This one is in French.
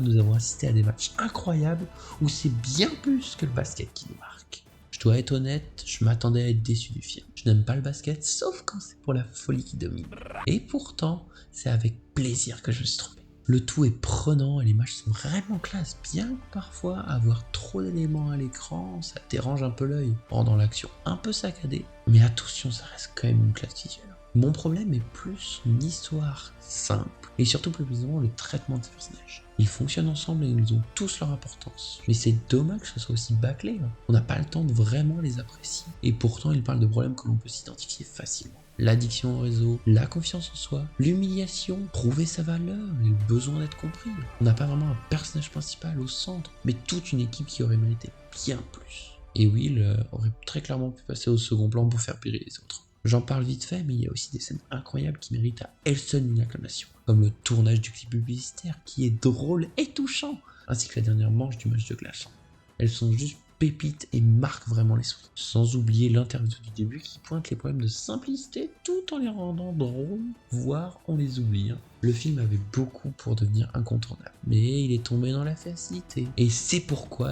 Nous avons assisté à des matchs incroyables où c'est bien plus que le basket qui nous marque. Je dois être honnête, je m'attendais à être déçu du film. Je n'aime pas le basket, sauf quand c'est pour la folie qui domine. Et pourtant, c'est avec plaisir que je me suis trompé. Le tout est prenant et les matchs sont vraiment classe, bien que parfois avoir trop d'éléments à l'écran, ça dérange un peu l'œil, rendant l'action un peu saccadée. Mais attention, ça reste quand même une classe visuelle. Mon problème est plus une histoire simple et surtout plus précisément le traitement de ces personnages. Ils fonctionnent ensemble et ils ont tous leur importance. Mais c'est dommage que ce soit aussi bâclé. On n'a pas le temps de vraiment les apprécier. Et pourtant, ils parlent de problèmes que l'on peut s'identifier facilement. L'addiction au réseau, la confiance en soi, l'humiliation, prouver sa valeur et le besoin d'être compris. On n'a pas vraiment un personnage principal au centre, mais toute une équipe qui aurait mérité bien plus. Et Will aurait très clairement pu passer au second plan pour faire périr les autres. J'en parle vite fait, mais il y a aussi des scènes incroyables qui méritent à elles seules une acclamation, comme le tournage du clip publicitaire qui est drôle et touchant, ainsi que la dernière manche du match de glaçon. Elles sont juste pépites et marquent vraiment l'esprit. Sans oublier l'interview du début qui pointe les problèmes de simplicité tout en les rendant drôles, voire on les oublie. Le film avait beaucoup pour devenir incontournable, mais il est tombé dans la facilité. Et c'est pourquoi